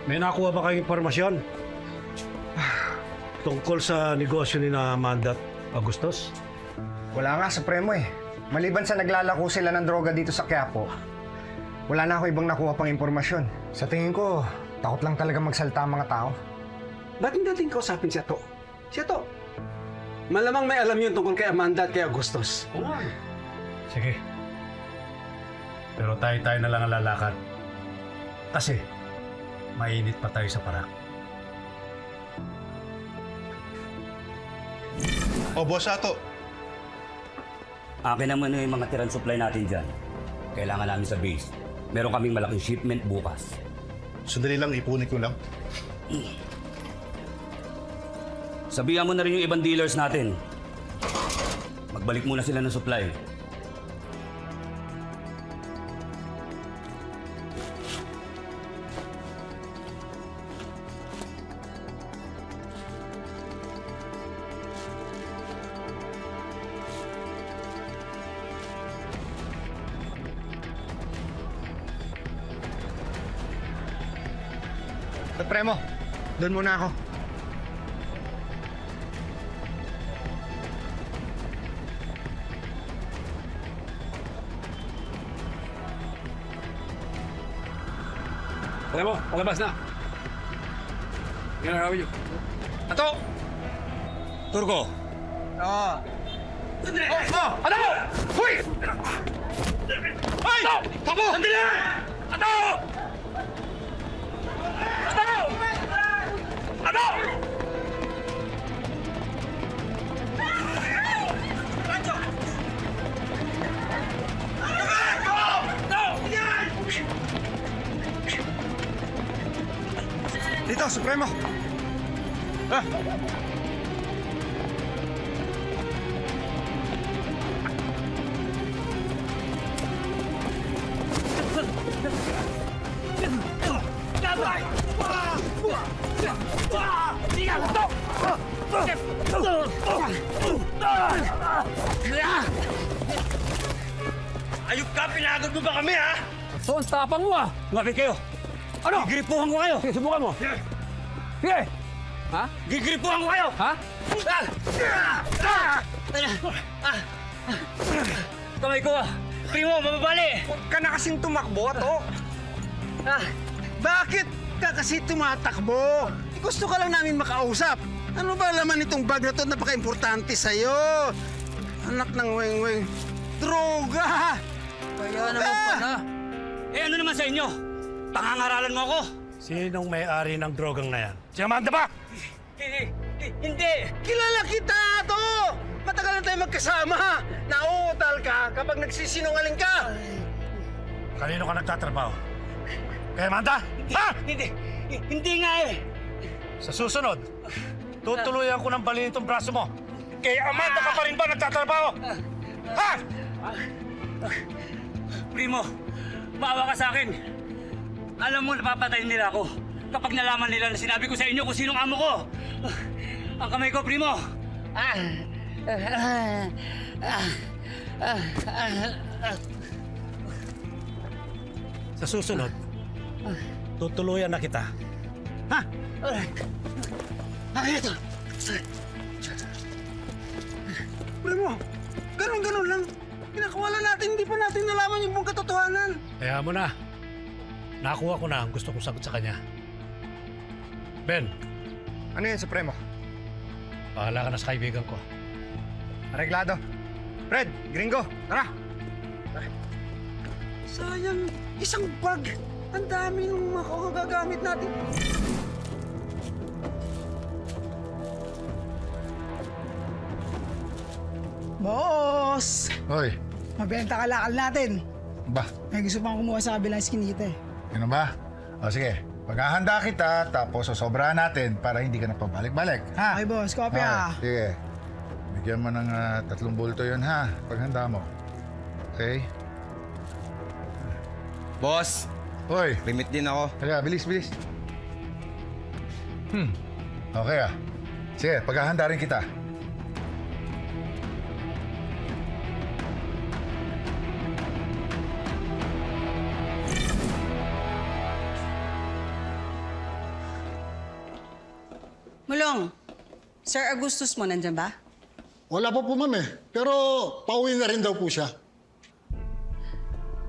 May nakuha ba kayong impormasyon? Tungkol sa negosyo ni na Amanda at Agustos? Wala nga, Supremo eh. Maliban sa naglalako sila ng droga dito sa Quiapo, wala na ako ibang nakuha pang impormasyon. Sa tingin ko, takot lang talaga magsalita ang mga tao. Ba't hindi natin kausapin si Ato? Si Ato! Malamang may alam yun tungkol kay Amanda at kay Agustos. Sige. Pero tayo na lang ang lalakad. Kasi, mainit pa tayo sa parak. Boss Ato. Akin naman yung mga tirang supply natin dyan. Kailangan namin sa base. Meron kaming malaking shipment bukas. Sandali lang, ipunin ko lang. Sabihan mo na rin yung ibang dealers natin. Magbalik muna sila ng supply. Supremo, doon muna ako. Alam mo, palabas na. Ginagawa niyo. Ato! Turko! Oo. Ato! Hoy! Hoy! Tabo! Sandali! Ato! Ato! Ato! Dito, Supremo! Ah! Ayup ka! Pinagod mo ba kami, ha? So, ang tapang mo ah! Lumapit kayo! Ano? Gigripuhan ko kayo! Sige, subukan mo. Sige! Ha? Gigripuhan ko kayo! Ha? Kamay ko, Primo, mababali! Huwag ka na kasing tumakbo, Ato! Bakit ka kasi tumatakbo? Gusto ka lang namin makausap. Ano ba laman itong bag na to? Napaka-importante sa'yo. Anak ng weng-weng. Droga! Kaya naman pala. Eh ano naman sa inyo? Pangangaralan mo ako? Sinong may-ari ng drogang na yan? Si Amanda ba? Hindi! Kilala kita, to! Matagal na tayo magkasama. Nauutal ka kapag nagsisinungaling ka. Kanino ka nagtatrabaho? Kay Amanda? Ha? Hindi nga eh! Sa susunod, tutuluyan ko ng balin itong braso mo. Kay Amanda ka pa rin ba nagtatrabaho? Ha? Primo, maawa ka sa akin. Alam mo, napapatayin nila ako kapag nalaman nila na sinabi ko sa inyo kung sinong amo ko. Ang kamay ko, Primo. Sa susunod, tutuluyan na kita. Ha? Ito. Primo, ganun-ganun lang. Pinakawala natin, hindi pa natin nalaman yung buong katotohanan. Kaya mo na. Nakuha ko na ang gusto kong sagot sa kanya. Ben, Ano yan, Supremo? bahala ka na sa kaibigan ko. Areglado. Fred, gringo, tara! Sayang, isang bag. Ang dami ng mga gagamit natin. Boss! Hoy, Mabenta kalakal natin. ba? May gusto pang kumuha sa kabilang skinita eh. Ano ba? O sige, paghahanda kita, tapos sosobrahan natin para hindi ka na pabalik-balik. Ha? Okay, boss. Kopya. Sige. Bigyan mo ng 3 bulto yun, ha? Paghanda mo. Okay? Boss, Hoy, limit din ako. kaya, bilis. Okay, Sige, paghahanda rin kita. Mulong, Sir Augustus mo, nandyan ba? Wala pa po, ma'am eh. Pero pauwi na rin daw po siya.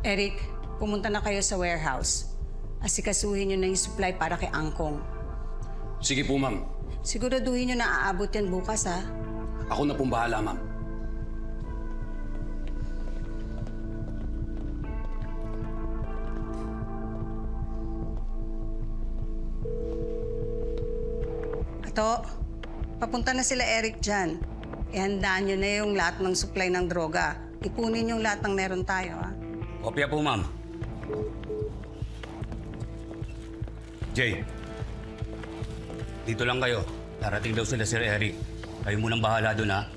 Eric, pumunta na kayo sa warehouse. Asikasuhin nyo na yung supply para kay Angkong. Sige po, ma'am. Siguraduhin nyo na aabot yan bukas, ha? Ako na pong bahala, ma'am. Ato, papunta na sila Eric dyan. Ihandaan nyo na yung lahat ng supply ng droga. Ipunin yung lahat ng meron tayo, ha? Kopya po, ma'am. Jay, dito lang kayo. Darating daw sila Sir Eric. Kayo munang bahala doon, ha?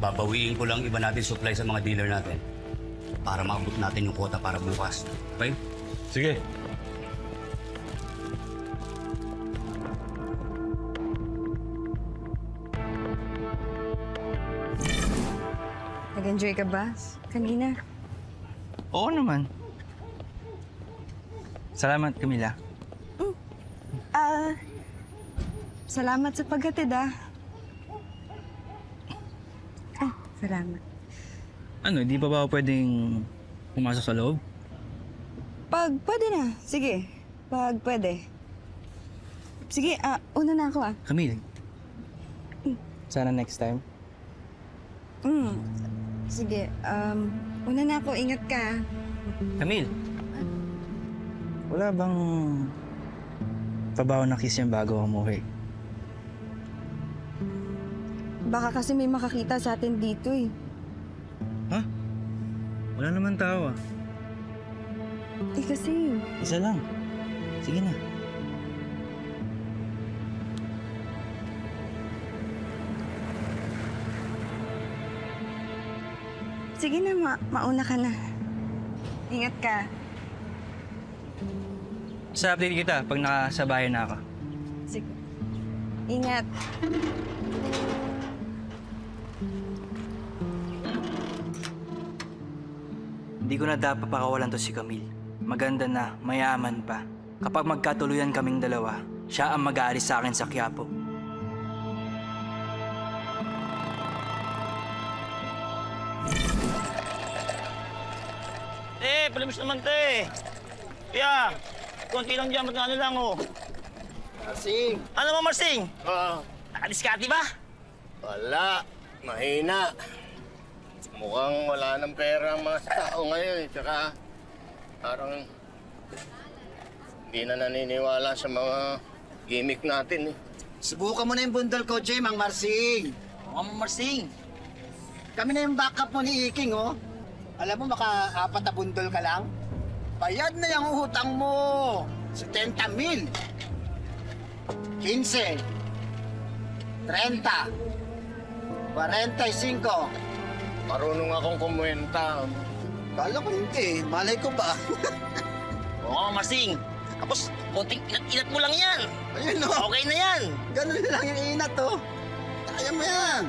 Babawiin ko lang iba natin supply sa mga dealer natin para maabot natin yung quota para bukas. Okay? Sige. Nag-enjoy ka ba kanina? Oo naman. Salamat, Camila. Salamat sa paghatid, ah. Salamat. Ano, di pa ba ako pwedeng pumasok sa loob? Pag pwede na. Sige. Pag pwede. Sige, una na ako, ah. Camille. Sana next time. Sige, una na ako. Ingat ka. Camille. Wala bang pabaw na kiss yung bago umuwi? Baka kasi may makakita sa atin dito, eh. Ha? Wala naman tao, ah. Eh, kasi... Isa lang. Sige na. Sige na, mauna ka na. Ingat ka. Sa update kita pag nakasabayan na ako. Sige. Ingat. Hindi ko na dapat pakawalan to si Camille. Maganda na, mayaman pa. Kapag magkatuluyan kaming dalawa, siya ang mag-aalis sa akin sa Quiapo. Palimus naman, te. Kaya, konti lang dyan, magkano lang, oh. Marsing. Ano mo, Marsing? Nakadiskarte ba? Wala. Mahina. Mukhang wala ng pera ang mga tao ngayon. Tsaka parang hindi na naniniwala sa mga gimmick natin. Subukan mo na yung bundol ko, Jay, Mang Marsing. Oo, Mang Marsing. Kami na yung backup mo ni Iking, oh. Alam mo, maka-4 na bundol ka lang. Bayad na yung utang mo. 70,000. 15. 30. 45. Marunong akong kumwenta. Kala ko hindi. Malay ko ba? Oo, Marsing. Tapos, konting inat mo lang yan. Ayun, no? Okay na yan. Ganun lang yung inat, oh. Kaya mo yan.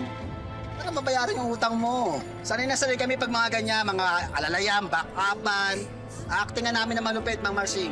Para mabayaran yung utang mo. Sanay na sanay kami pag mga ganyan, mga alalayan, backupan. Actingan namin na malupit, Mang Marsing.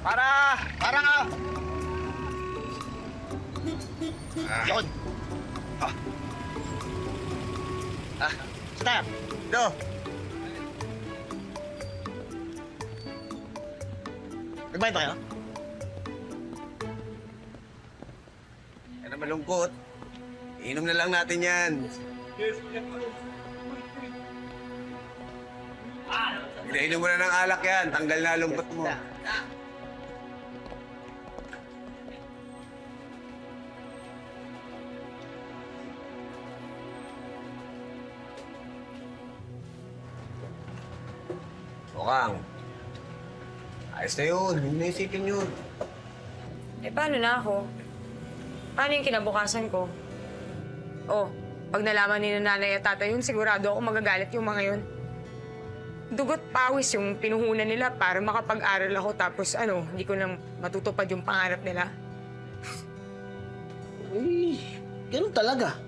Para! Yun. Stop. Do. Nagbayad ba kayo? Yan ang malungkot. Inom na lang natin yan. Pinainom mo na ng alak yan. Tanggal na lungkot mo. Kang. Ayos na yun. Hindi na isipin yun. Eh, paano na ako? Paano yung kinabukasan ko? Oh, pag nalaman ni nanay at tatay yun, sigurado ako magagalit yung mga yun. Dugot pawis yung pinuhunan nila para makapag-aral ako tapos hindi ko nang matutupad yung pangarap nila. Eh, ganun talaga.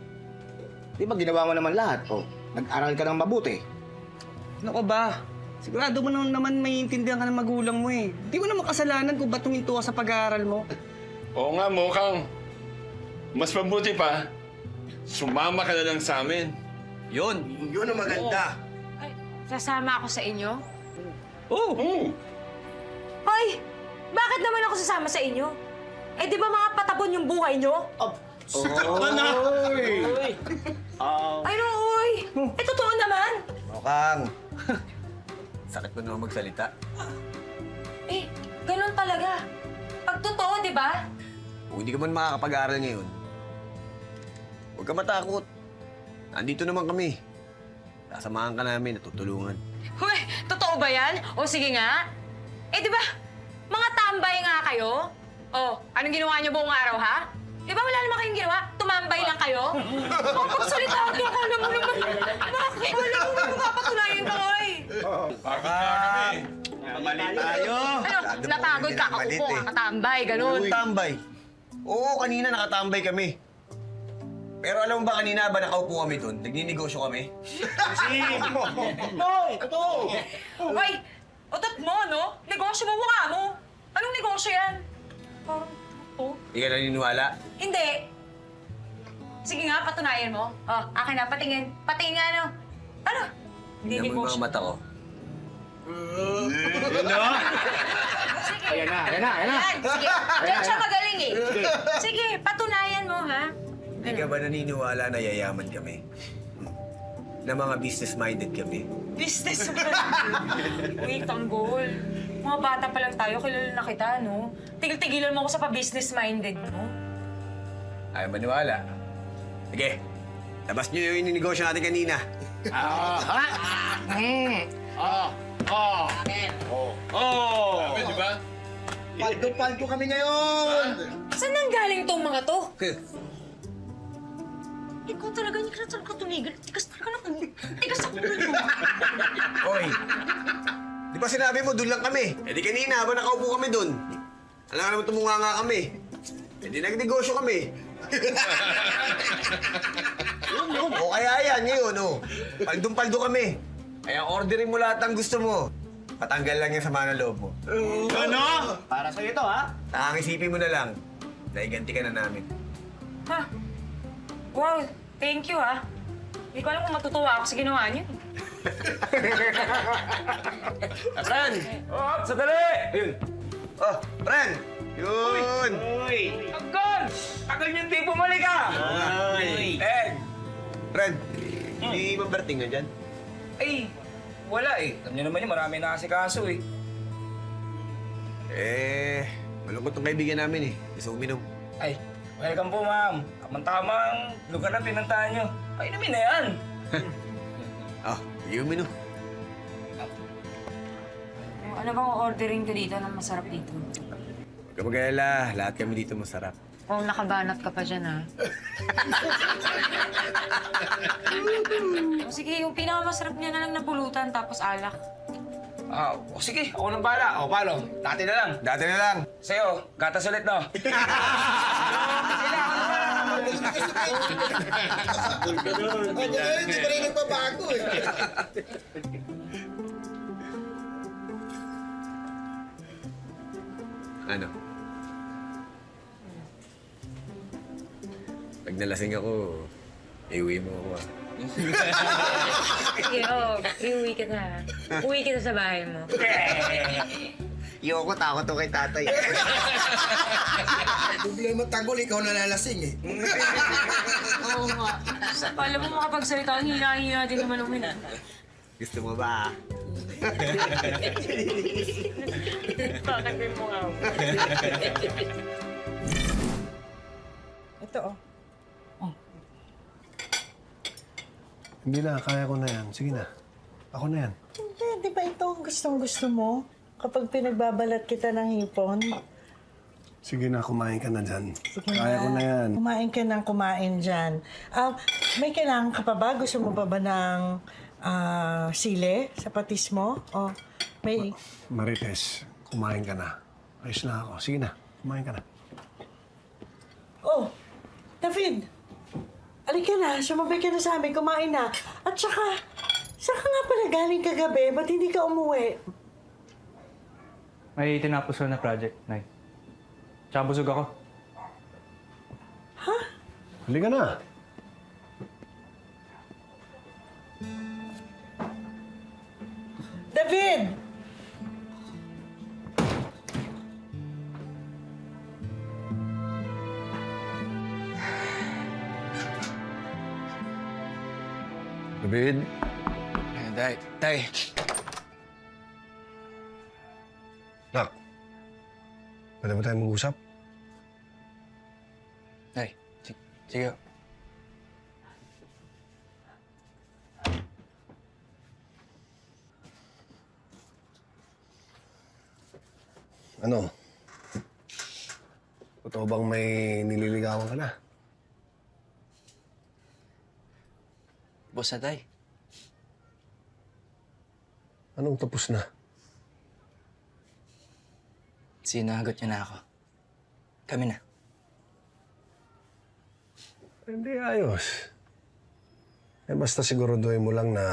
Di ba ginawa mo naman lahat? O, nag-aral ka ng mabuti. Ano ka ba? Sigurado mo naman maiintindihan ka ng magulang mo eh. Hindi mo naman kasalanan kung ba't tuminto ka sa pag-aaral mo. Oo nga, mukhang. Mas mabuti pa, sumama ka na lang sa amin. Yun ang maganda. Ay, sasama ako sa inyo? Oo. Hoy! Bakit naman ako sasama sa inyo? Eh, di ba mga patabon yung buhay nyo? Ay, no, uy! Eh, totoo naman! Kang. Sakit mo naman magsalita. Eh, ganun talaga. Pag totoo, di ba? Kung hindi ka man makakapag-aaral ngayon, huwag ka matakot. Nandito naman kami. Sasamahan ka namin at tutulungan. Uy, totoo ba yan? O sige nga. Eh, di ba? Mga tambay nga kayo. Oh, anong ginawa niyo buong araw, ha? Di ba wala naman kayong ginawa? Tumambay lang kayo? Oh, pagsalita ako, akala mo naman. Wala mo naman papatunayan ka, oy. Baka Mali tayo. Ano, napagod ka, kaupo ka, katambay, ganun. Tambay. Oo, kanina nakatambay kami. Pero alam mo ba kanina ba nakaupo kami doon? Nagninegosyo kami. Uy, utot mo, no? Negosyo mo, mukha mo. Anong negosyo yan? Parang, Hindi ka naniniwala? Hindi. Sige nga, patunayan mo. Oh, akin na, patingin. Patingin nga, ano? Ano? Hindi Tingnan mo yung mga mata ko. Sige. Ayan na. Sige. Diyan siya magaling eh. Sige, patunayan mo, ha? Hindi ka ba naniniwala na yayaman kami? Na mga business-minded kami? Business man. Uy, tanggol. Mga bata pa lang tayo, kilala na kita, no? Tigil-tigilan mo ako sa pa-business-minded, no? Ayaw maniwala. Sige, labas niyo yung ninegosyo natin kanina. Sabi, di ba? Paldo-paldo kami ngayon! Saan nang galing tong mga to? Ikaw talaga, hindi ka talaga tumigil. Tigas talaga na ulo. Tigas ang ulo mo. Hoy, di ba sinabi mo doon lang kami? Eh di kanina, habang nakaupo kami doon. Alam nga naman tumunganga kami. Eh di nagnegosyo kami. O kaya yan, ngayon, oh. Paldong-paldo kami. Kaya orderin mo lahat ng gusto mo. Patanggal lang yung sama ng loob mo. Ano? Para sa'yo to, ha? Isipin mo na lang. Naiganti ka na namin. Ha? Wow, thank you, ha? Hindi ko alam kung matutuwa ako sa ginawa niyo. Fran! Oh, sandali! Ayun. Oh, Fran! Yun! Agol! Tagal niyong di bumalik ka! Fran, di Berting nga dyan? Ay, wala eh. Alam niyo naman yun, marami na kasi kaso eh. Malungkot tong kaibigan namin eh. Gusto uminom. Ay, welcome po ma'am. Tamang-tamang lugar na pinuntahan niyo. Ay, namin na yan. Sige uminom. Ano bang ordering ko dito na masarap dito? Huwag ka mag-alala. Lahat kami dito masarap. Kung nakabanat ka pa dyan, ha? O sige, yung pinakamasarap niya na lang na pulutan tapos alak. Sige, ako nang bala. O, paano? Dati na lang. Dati na lang. Sa'yo, gatas ulit, no? Hindi pa rin nagbabago eh. Ano? Pag nalasing ako, iuwi mo ako ah. Sige, iuwi kita. Uwi kita sa bahay mo. Iyoko, takot to kay tatay. Problema tanggol, ikaw nalalasing eh. Oo nga. Alam mo makapagsalita, ang hina-hina din naman umin. Gusto mo ba? Bakit din mo nga? Ito, oh. Hindi na, kaya ko na yan. Sige na. Ako na yan. Hindi, di ba itong gustong-gusto mo kapag pinagbabalat kita ng hipon? Sige na, kumain ka na dyan. Sige Kaya ko na yan. Kumain ka ng kumain dyan. May kailangan ka pa ba? Gusto mo pa ba ng sile sa patis mo? O may... Marites, kumain ka na. Ayos na ako. Sige na, kumain ka na. Oh, David! Alika na, sumabay ka na sa amin, kumain na. At saka, saan ka nga pala galing kagabi? Ba't hindi ka umuwi? May tinapos ko na project, Nay. Tsaka busog ako. Ha? Halika na. David! David? Tay. Nak, pwede ba tayo mag-usap? Tay, sige. Ano? Totoo bang may nililigawan ka na? Boss na, Tay. Anong tapos na? Sinagot niyo na ako. Kami na. Hindi, ayos. Basta siguraduhin mo lang na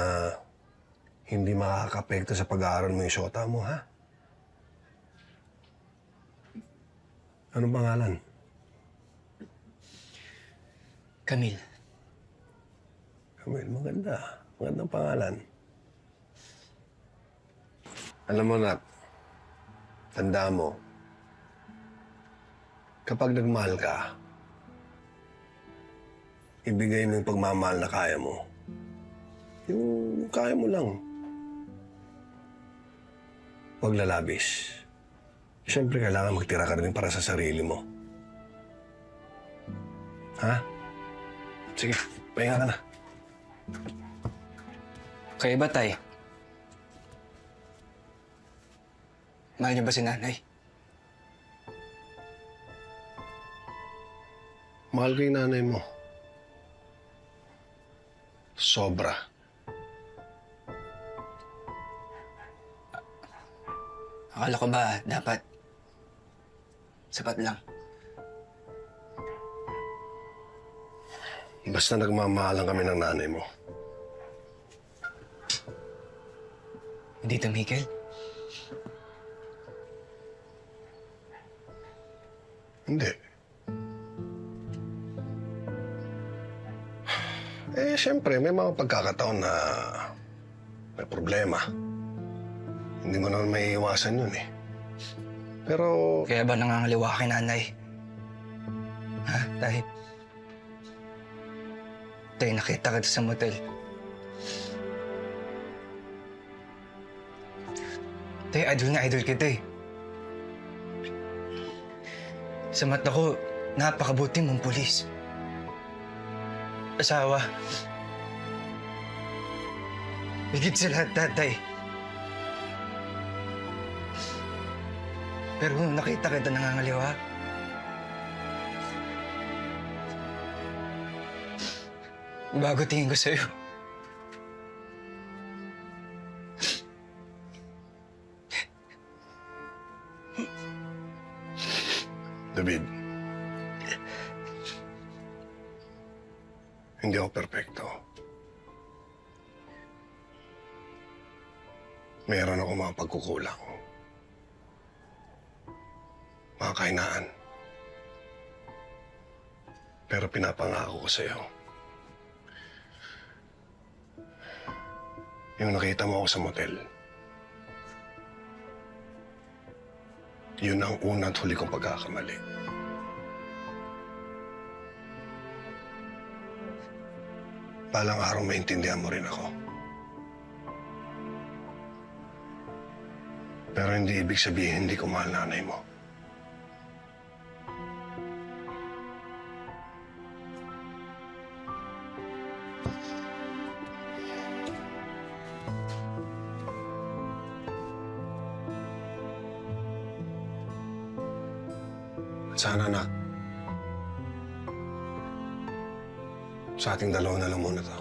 hindi makaka-apekto sa pag-aaral mo yung syota mo, ha? Anong pangalan? Camille. Camille, maganda. Magandang pangalan. Alam mo, Nak, tandaan mo, kapag nagmahal ka, ibigay mo yung pagmamahal na kaya mo. Yung kaya mo lang. Huwag lalabis. Siyempre, kailangan magtira ka rin para sa sarili mo. Ha? Sige, pahinga ka na. Kayo ba, Tay? Mahal niyo ba si Nanay? Mahal ko yung nanay mo. Sobra. Akala ko ba dapat sapat lang? Basta nagmamahalan kami ng nanay mo. Hindi tumigil? Hindi. Siyempre, may mga pagkakataon na may problema. Hindi mo naman may iwasan yun eh. Pero... Kaya ba nangangaliwa ka kay Nanay? Ha, Tay? Tay, nakita kita sa motel. Tay, idol na idol kita eh. Sa mata ko, napakabuti mong pulis. Asawa. Higit sa lahat, Tatay. Pero nung nakita kita nangangaliwa, bago tingin ko sa'yo. David, hindi ako perpekto. Meron ako mga pagkukulang. Mga kahinaan. Pero pinapangako ko sa'yo. Yung nakita mo ako sa motel, yun ang una at huli kong pagkakamali. Balang araw maintindihan mo rin ako. Pero hindi ibig sabihin hindi ko mahal nanay mo. sana, anak. Sa ating dalawa na lang muna to.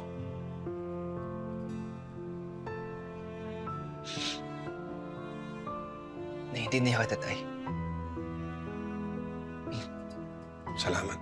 Naiintindihan kita, Tay. Salamat.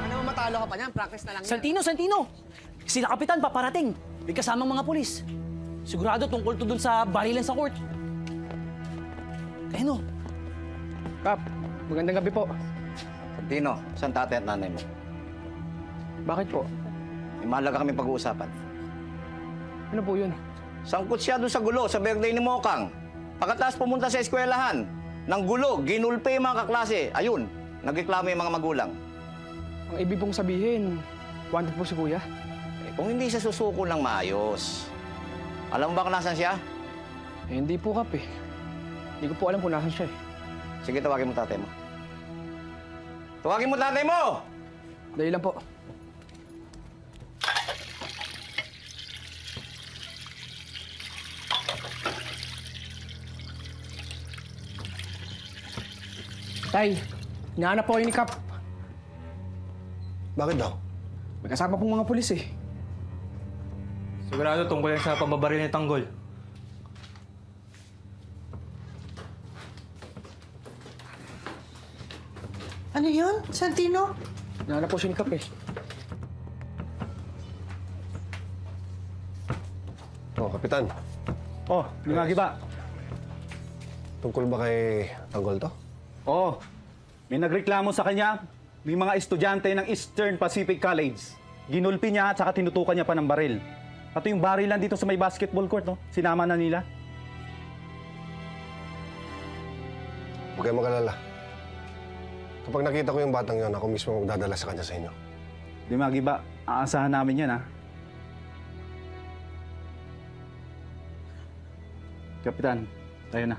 Ano matalo ka pa niyan? Practice na lang yan. Santino! Sila kapitan paparating. May kasamang mga pulis. Sigurado tungkol to dun sa barilan sa court. Ayun o. Kap, magandang gabi po. Santino, saan tatay at nanay mo? Bakit po? May mahalaga kami pag-uusapan. Ano po yun? Sangkot siya doon sa gulo, sa birthday ni Mokang. Pagkatapos pumunta sa eskwelahan, ng gulo, ginulpe yung mga kaklase. Ayun, nagreklamo yung mga magulang. Ang ibig pong sabihin, wanted po si Kuya. Eh, kung hindi siya susuko ng maayos, alam mo ba kung nasan siya? Eh, hindi po, Kap eh. Hindi ko po alam kung nasan siya eh. Sige, tawagin mo tatay mo. Tawagin mo tatay mo! Dahil lang po. Tay, hinahanap po kayo ni Kap. Bakit daw? May kasama pong mga pulis eh. Sigurado tungkol yan sa pambabaril ni Tanggol. Ano yun, Santino? Hinahanap po siya ni Kap eh. Oh, Kapitan. Oh, Lingagi ba? Tungkol ba kay Tanggol to? Oo. May nagreklamo sa kanya, may mga estudyante ng Eastern Pacific College. Ginulpi niya at saka tinutukan niya pa ng baril. Pati yung barilan dito sa may basketball court, no? Sinama na nila. Huwag kayong mag-alala. Kapag nakita ko yung batang yon, ako mismo magdadala sa kanya sa inyo. Lingagi ba? Aasahan namin yan, ha? Kapitan, tayo na.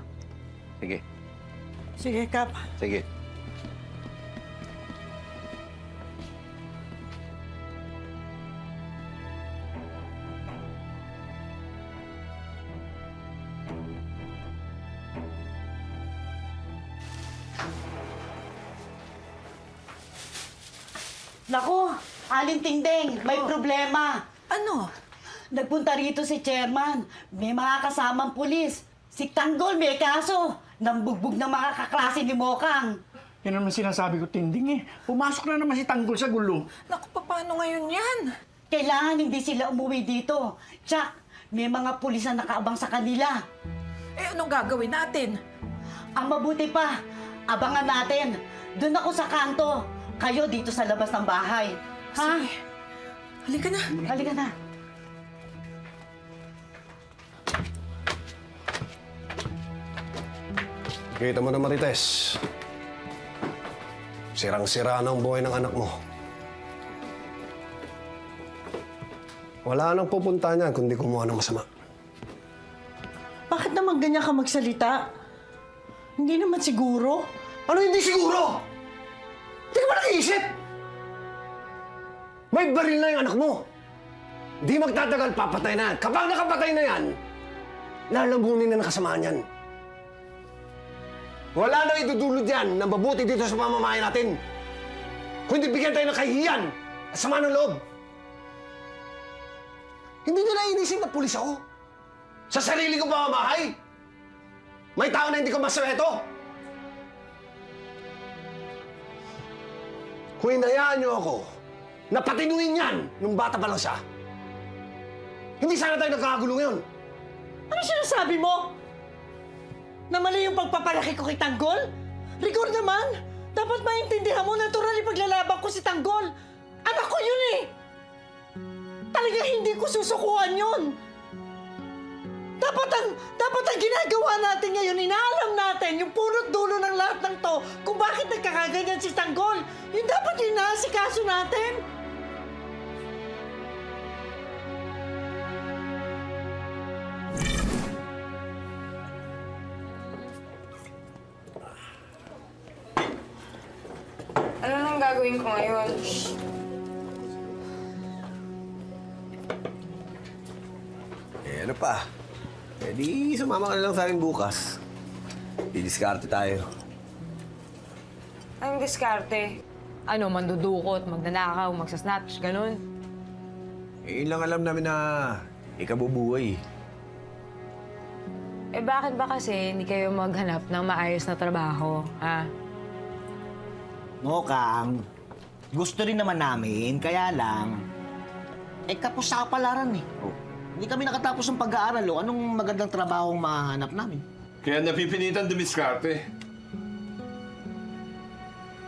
Sige, Sige, Kap. sige. Naku, Aling Tingding, may problema. Ano? Nagpunta rito si chairman. May mga kasamang pulis. Si Tanggol may kaso. Nambugbog ng mga kaklase ni Mokang. Yan naman sinasabi ko, Tinding eh. Pumasok na naman si Tanggol sa gulo. Naku, paano ngayon yan? Kailangan hindi sila umuwi dito. Tsak, may mga pulis na nakaabang sa kanila. Eh, anong gagawin natin? Ang mabuti pa, abangan natin. Doon ako sa kanto. Kayo dito sa labas ng bahay. Ha? Sige. Halika na. Halika na. Kita mo na, Marites. Sirang-sira na ang buhay ng anak mo. Wala nang pupunta niyan kundi kumuha ng masama. Bakit naman ganyan ka magsalita? Hindi naman siguro. Ano hindi siguro? Hindi ka ba nag-iisip? May baril na yung anak mo. Di magtatagal, papatay na yan. Kapag nakapatay na yan, lalamunin na nakasamahan yan. Wala na idudulot yan na mabuti dito sa pamamahay natin. Kundi bigyan tayo ng kahihiyan at sama ng loob. Hindi nila inisip na pulis ako. Sa sarili kong pamamahay. May tao na hindi ko masweto. Kung hinayaan niyo ako na patinuin yan nung bata pa lang siya, hindi sana tayo nagkakagulo ngayon. Ano sinasabi mo? Na mali yung pagpapalaki ko kay Tanggol? Rigor naman! Dapat maintindihan mo, natural yung paglalaban ko si Tanggol. Anak ko yun eh! Talaga hindi ko susukuhan yun! Dapat dapat ang ginagawa natin ngayon, inaalam natin yung punot dulo ng lahat ng to, kung bakit nagkakaganyan si Tanggol. Yung dapat yung inaasikaso natin. Ano nang gagawin ko ngayon? Ano pa? Eh di sumama ka na lang sa akin bukas. Didiskarte tayo. Anong diskarte? Ano, mandudukot, magnanakaw, magsasnatch, ganun? Eh yun lang alam namin na ikabubuhay. Eh bakit ba kasi hindi kayo maghanap ng maayos na trabaho, ha? Mokang, gusto rin naman namin, kaya lang, kapos sa kapalaran eh. Hindi kami nakatapos ng pag-aaral, anong magandang trabaho ang mahanap namin? Kaya napipilitan dumiskarte.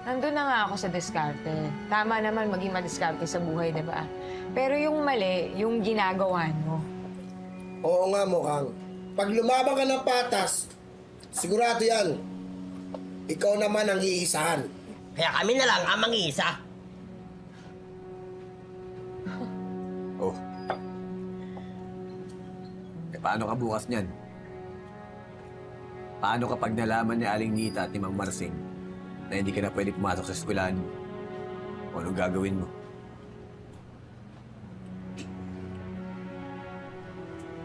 Nandun na nga ako sa diskarte. Tama naman maging madiskarte sa buhay, di ba? Pero yung mali, yung ginagawa nyo. Oo nga, Mukhang. Pag lumabang ka ng patas, sigurado yan. Ikaw naman ang iisahan. Kaya kami na lang ang mang-iisa. Oh. Eh paano ka bukas niyan? Paano kapag nalaman ni Aling Nita at ni Mang Marsing na hindi ka na pwede pumasok sa eskwelahan mo? O anong gagawin mo?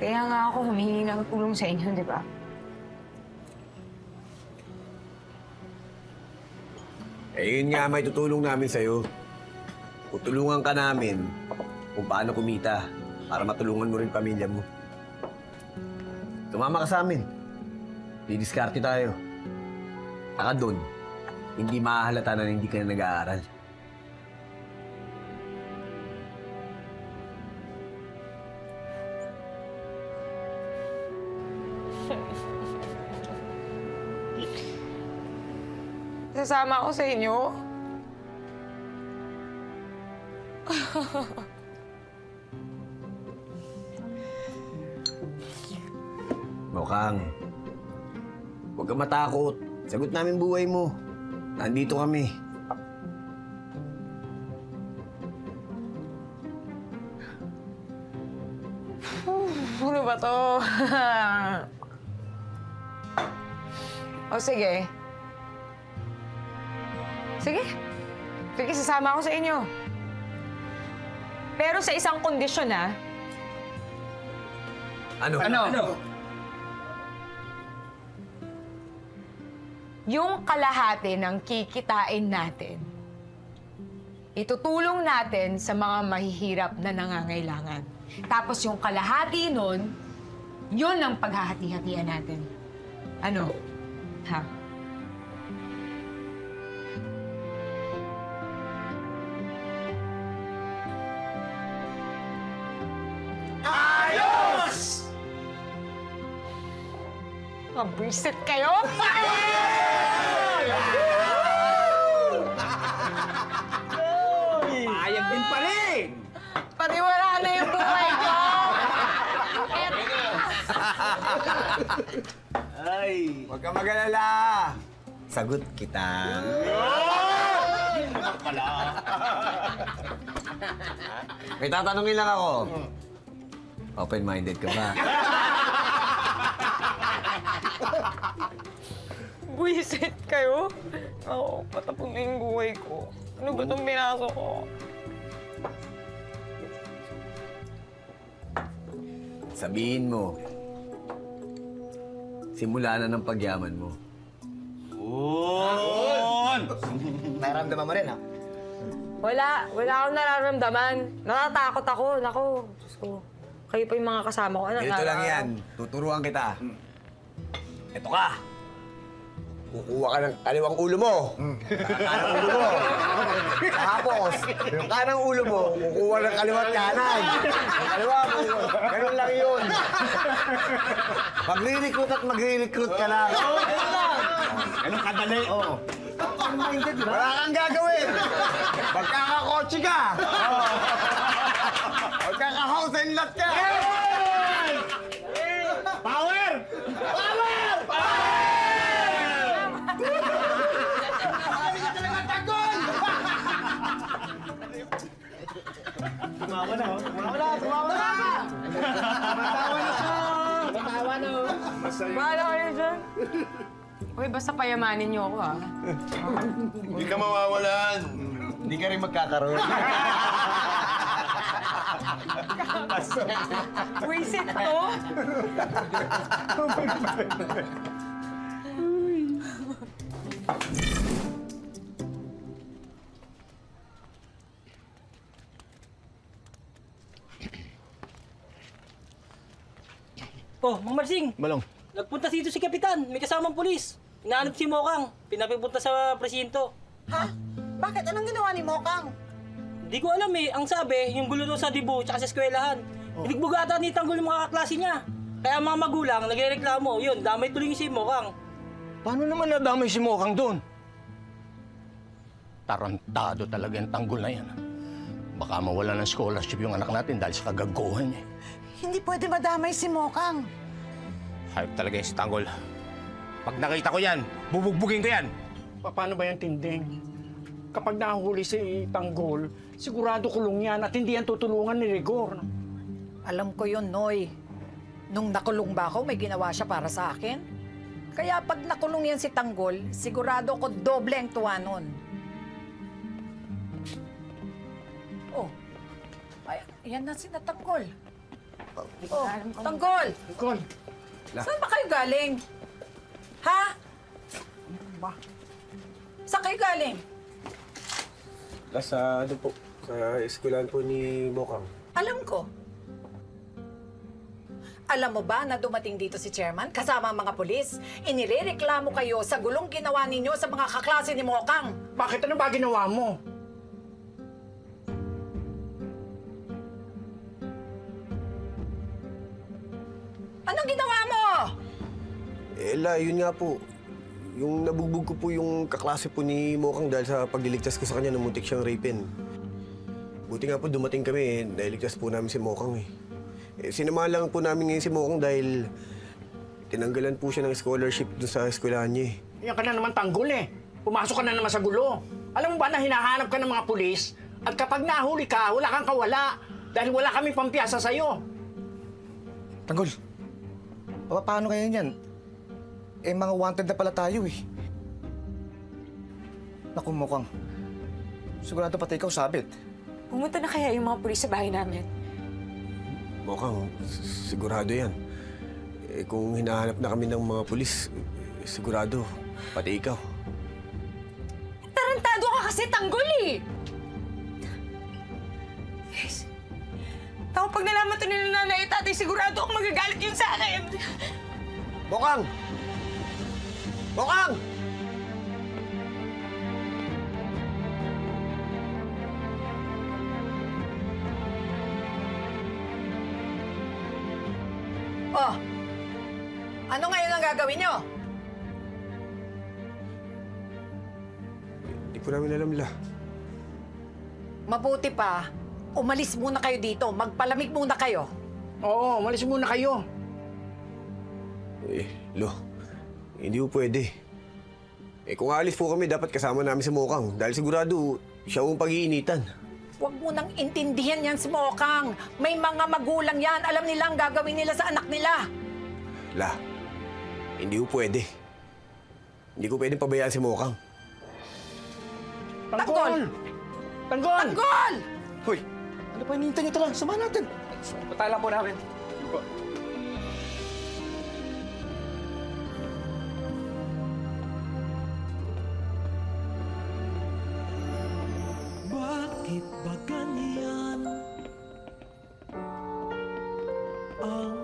Kaya nga ako humihingi ng tulong sa inyo, di ba? Eh yun nga may tutulong namin sa'yo. Tutulungan ka namin kung paano kumita para matulungan mo rin pamilya mo. Tumama ka sa amin. Didiskarte tayo. Saka doon, hindi mahahalata na hindi ka na nag-aaral. Sasama ako sa inyo. Mukhang, huwag ka matakot. Sagot namin buhay mo. Nandito kami. Ano ba to? O sige. Sige. Sige, sasama ako sa inyo. Pero sa isang kondisyon, ha? Ano? Yung kalahati ng kikitain natin, itutulong natin sa mga mahihirap na nangangailangan. Tapos yung kalahati nun, yun ang paghahati-hatian natin. Ano? Ha? Ayos! Mabwisit kayo? Payag din pa rin! Pariwara na yung buhay ko! Ay, huwag ka mag-alala. Sagot kita. May tatanungin lang ako. Open-minded ka ba? Buwisit kayo? Oo, patapon na yung buhay ko. Ano ba itong binasok ko? Sabihin mo, simula na ng pagyaman mo. Naramdaman mo rin, ha? Wala akong nararamdaman. Natatakot ako. Naku, Diyos ko. Kayo pa yung mga kasama ko. Ganito lang yan. Tuturuan kita. Ito ka. Kukuha ka ng kaliwang ulo mo. Kanang ulo mo. Tapos, yung kanang ulo mo, kukuha ng kaliwat kanan. Yung kaliwa mo. Ganun lang yun. Magre-recruit at magre-recruit ka lang. Oo, ganun lang. Ganun kadali. Oo. Wala kang gagawin. Magkakakotse ka. Magkaka-house and lot ka. Power Tumawa na, oh. Tumawa na! Tumawa na! Tumatawa na siya! Tumatawa na, oh. Bahala kayo dyan. Uy, basta payamanin niyo ako, ha? Hindi ka mawawalan. Hindi ka rin magkakaroon. Wisit to. Oh, Mang Marsing! Balong. Nagpunta dito si Kapitan. May kasamang pulis. Hinahanap si Mokang. Pinapipunta sa presinto. Ha? Bakit? Anong ginawa ni Mokang? Di ko alam eh. Ang sabi, yung gulo doon sa dibu tsaka sa eskwelahan. Pinigbugatan ni Tanggol yung mga kaklase niya. Kaya ang mga magulang, nagreklamo. Yun, damay tuloy si Mokang. Paano naman nadamay si Mokang doon? Tarantado talaga yung Tanggol na yan. Baka mawala ng scholarship yung anak natin dahil sa kagaguhan niya. Hindi pwede madamay si Mokang. Hayop talaga yung si Tanggol. Pag nakita ko yan, bubugbugin ko yan. Paano ba yan, Tinding? Kapag nahuli si Tanggol, sigurado kulong yan at hindi yan tutulungan ni Rigor. Alam ko yun, Noy. Nung nakulong ba ako, may ginawa siya para sa akin. Kaya pag nakulong yan si Tanggol, sigurado ko doble ang tuwa nun. Oh, ay, yan na si Tanggol. Oh, Tanggol! Tanggol! Saan ba kayo galing? Ha? Saan kayo galing? Sa ano po, sa eskwelahan po ni Mokang. Alam ko. Alam mo ba na dumating dito si Chairman kasama ang mga pulis? Inirereklamo kayo sa gulong ginawa ninyo sa mga kaklase ni Mokang. Bakit? Ano ba ginawa mo? Anong ginawa mo? Yun nga po. Yung nabugbog ko po yung kaklase po ni Mokang dahil sa pagliligtas ko sa kanya nung muntik siyang rapin. Buti nga po dumating kami nailigtas po namin si Mokang sinamahan lang po namin ngayon si Mokang dahil tinanggalan po siya ng scholarship dun sa eskwelahan niya Yan ka na naman, Tanggol eh. Pumasok ka na naman sa gulo. Alam mo ba na hinahanap ka ng mga pulis? At kapag nahuli ka, wala kang kawala. Dahil wala kaming pampiyasa sa'yo. Tanggol, paano kaya yan? Mga wanted na pala tayo eh. Naku, Mokang. Sigurado pati ikaw sabit. Pumunta na kaya yung mga pulis sa bahay namin? Mokang, sigurado yan. Kung hinahanap na kami ng mga pulis, sigurado, pati ikaw. Tarantado ka kasi, Tanggol eh! Yes. Ako pag nalaman to nila nanay at tatay, sigurado akong magagalit yun sa akin. Mokang! Mokang! Oh, ano ngayon ang gagawin nyo? Hindi ko namin alam, La. Mabuti pa, umalis muna kayo dito. Magpalamig muna kayo. Oo, malis muna kayo. Lo, hindi po pwede. Kung aalis po kami, dapat kasama namin si Mokang dahil sigurado siya ang pag-iinitan. Huwag mo nang intindihan yan si Mokang. May mga magulang yan. Alam nila ang gagawin nila sa anak nila. La, hindi po pwede. Hindi ko pwedeng pabayaan si Mokang. Tanggol! Tanggol! Tanggol! Hoy, ano pa hinihintay niyo? Tara, samahan natin. Patalang po namin. Bakit ba ganyan ang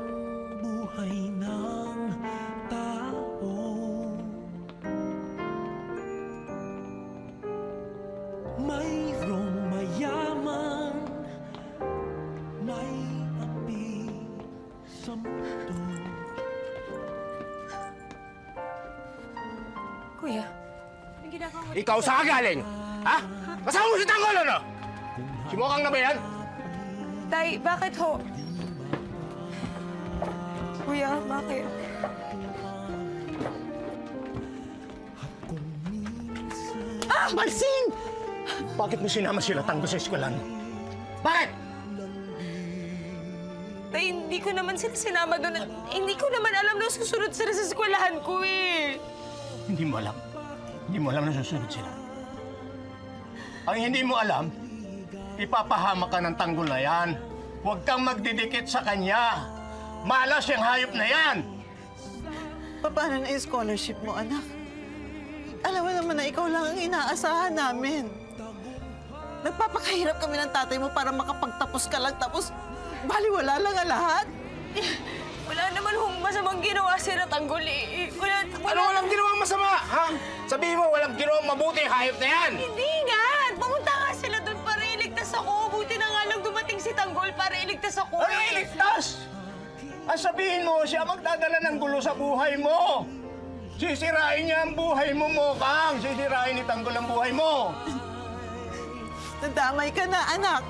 buhay ng tao? Mayroong mayaman, may api sa mundo. Kuya, may ginagawa mo. Ikaw saan ka galing? Ha? Kasama mo si Tanggol, ano? Si Mokang na ba yan? Tay, bakit ho? Kuya, bakit? Marsing! Bakit mo sinama sila Tanggol sa eskwelahan? Bakit? hindi ko naman sila sinama doon. At hindi ko naman alam na susunod sila sa eskwelahan ko eh. Hindi mo alam. Hindi mo alam na susunod sila. Ang hindi mo alam, ipapahamak ka ng tanggol na yan. Huwag kang magdidikit sa kanya. Malas yung hayop na yan. Paano na yung scholarship mo, anak? Alam mo naman na ikaw lang ang inaasahan namin. Nagpapakahirap kami ng tatay mo para makapagtapos ka lang, tapos baliwala lang ang lahat. Wala naman hong masamang ginawa sila Tanggol eh. Ano walang ginawang masama, ha? Sabihin mo, walang ginawang mabuti yung hayop na yan. Hindi nga! Pumunta nga sila doon para iligtas ako. Buti na nga lang dumating si Tanggol para iligtas ako Ano iligtas? Ang sabihin mo, siya magdadala ng gulo sa buhay mo. Sisirain niya ang buhay mo, Mokang. Sisirain ni Tanggol ang buhay mo. Nadamay ka na, anak.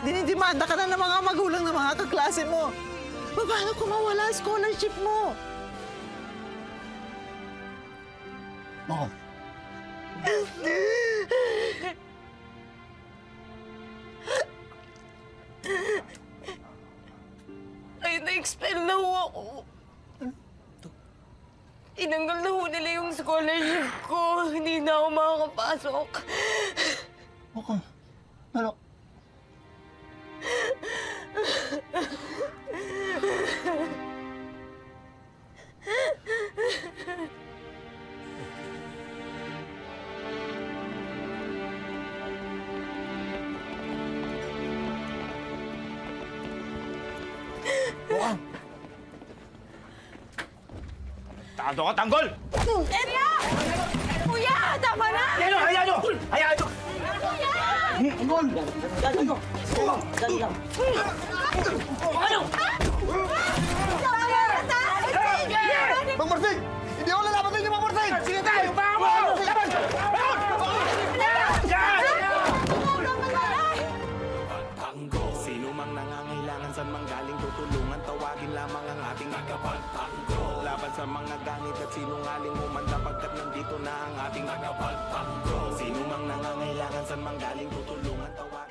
Dinidimanda ka na ng mga magulang ng mga kaklase mo. Paano kung mawala ang scholarship mo? Mom. Ay, na-expel na ho ako. Tinanggal na ho nila yung scholarship ko. Hindi na ako makakapasok. Okay. Ano? Mukhang. Tado ka, Tanggol! Kuya! Kuya! Tama na! Hayaan nyo! Hayaan nyo! Hayaan nyo! Tanggol! Tanggol! Ano? Mang Martin! Hindi ako lalaban din ni Mang Martin! Sige tayo! Baka mo! Laban! Sino mang nangangailangan saan mang galing tutulungan, tawagin lamang ang ating tagapagtanggol. Laban sa mga ganit at sinungaling umanda, pagkat nandito na ang ating tagapagtanggol. Sino mang nangangailangan saan mang galing tutulungan, tawagin